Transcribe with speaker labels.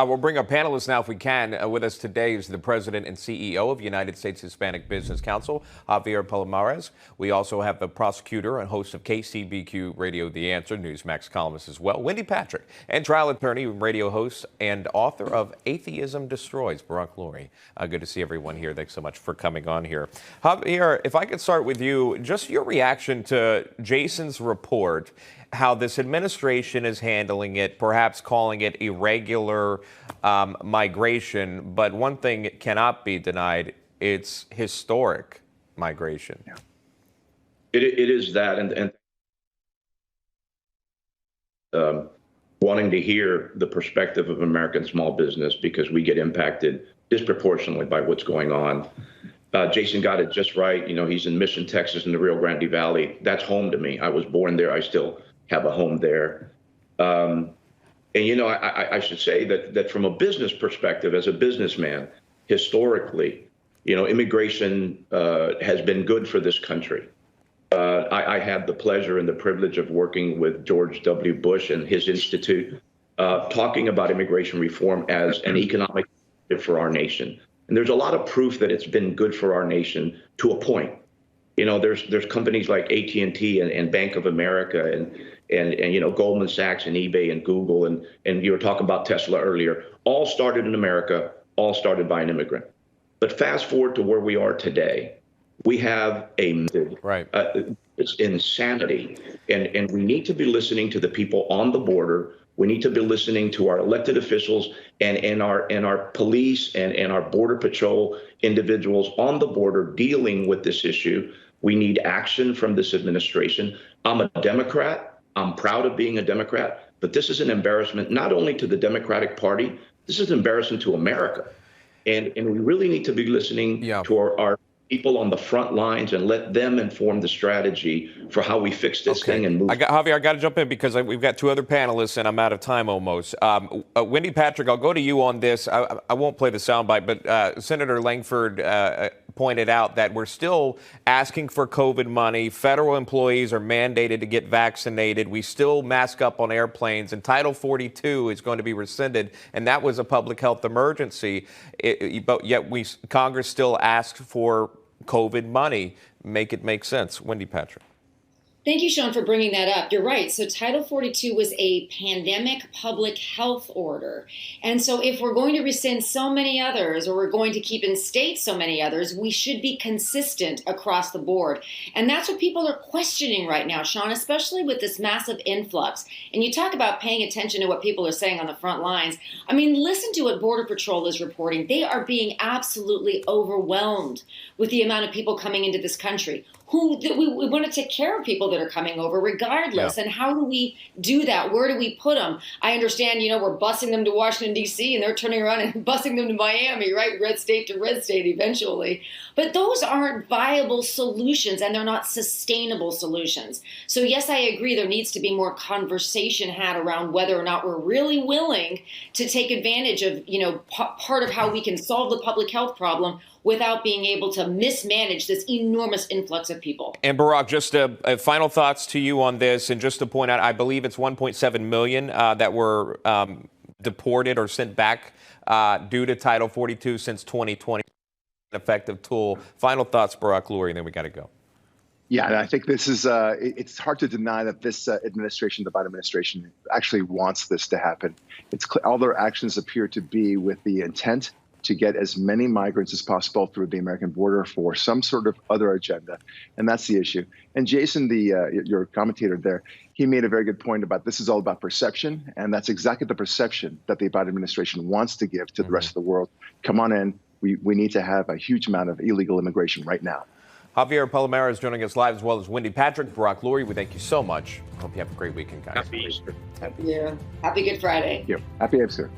Speaker 1: We'll bring our panelists now if we can. With us today is the president and CEO of United States Hispanic Business Council, Javier Palomarez. We also have the prosecutor and host of KCBQ Radio The Answer, Newsmax columnist as well, Wendy Patrick, and trial attorney, radio host, and author of Atheism Destroys, Barack Lurie. Good to see everyone here. Thanks so much for coming on here. Javier, if I could start with you, just your reaction to Jason's report, how this administration is handling it, perhaps calling it irregular migration. But one thing cannot be denied, it's historic migration.
Speaker 2: Yeah. It is that. And wanting to hear the perspective of American small business, because we get impacted disproportionately by what's going on. Jason got it just right. You know, he's in Mission, Texas, in the Rio Grande Valley. That's home to me. I was born there. I still have a home there. And, you know, I should say that from a business perspective, as a businessman, historically, you know, immigration has been good for this country. I had the pleasure and the privilege of working with George W. Bush and his institute, talking about immigration reform as an economic initiative for our nation. And there's a lot of proof that it's been good for our nation to a point. You know, there's companies like AT&T and Bank of America and you know, Goldman Sachs and eBay and Google and you were talking about Tesla earlier, all started in America, all started by an immigrant. But fast forward to where we are today, we have it's insanity, and we need to be listening to the people on the border. We need to be listening to our elected officials and our police and our border patrol individuals on the border dealing with this issue. We need action from this administration. I'm a Democrat. I'm proud of being a Democrat, but this is an embarrassment not only to the Democratic Party, this is an embarrassment to America. And we really need to be listening to our people on the front lines and let them inform the strategy for how we fix this thing and move.
Speaker 1: Javier, I got to jump in because we've got two other panelists and I'm out of time almost. Wendy Patrick, I'll go to you on this. I won't play the soundbite, but Senator Langford pointed out that we're still asking for COVID money. Federal employees are mandated to get vaccinated. We still mask up on airplanes, and Title 42 is going to be rescinded, and that was a public health emergency. But yet Congress still asks for COVID money. Make it make sense. Wendy Patrick.
Speaker 3: Thank you, Sean, for bringing that up. You're right. So Title 42 was a pandemic public health order. And so if we're going to rescind so many others, or we're going to keep in state so many others, we should be consistent across the board. And that's what people are questioning right now, Sean, especially with this massive influx. And you talk about paying attention to what people are saying on the front lines. I mean, listen to what Border Patrol is reporting. They are being absolutely overwhelmed with the amount of people coming into this country. We want to take care of people that are coming over regardless. And how do we do that? Where do we put them? I understand, you know, we're busing them to Washington, D.C., and they're turning around and busing them to Miami, right? Red state to red state eventually. But those aren't viable solutions, and they're not sustainable solutions. So, yes, I agree there needs to be more conversation had around whether or not we're really willing to take advantage of, you know, part of how we can solve the public health problem without being able to mismanage this enormous influx of people.
Speaker 1: And Barack, just final thoughts to you on this, and just to point out, I believe it's 1.7 million that were deported or sent back due to Title 42 since 2020, an effective tool. Final thoughts, Barack Lurie, and then we got to go.
Speaker 4: Yeah, and I think this is, it's hard to deny that this administration, the Biden administration, actually wants this to happen. It's all their actions appear to be with the intent to get as many migrants as possible through the American border for some sort of other agenda. And that's the issue. And Jason, your commentator there, he made a very good point about this is all about perception. And that's exactly the perception that the Biden administration wants to give to the rest of the world. Come on in. We need to have a huge amount of illegal immigration right now.
Speaker 1: Javier Palomarez joining us live, as well as Wendy Patrick, Barack Lurie. We thank you so much. Hope you have a great weekend, guys.
Speaker 2: Happy Easter.
Speaker 3: Yeah. Happy Good Friday.
Speaker 4: Yeah. Happy Easter.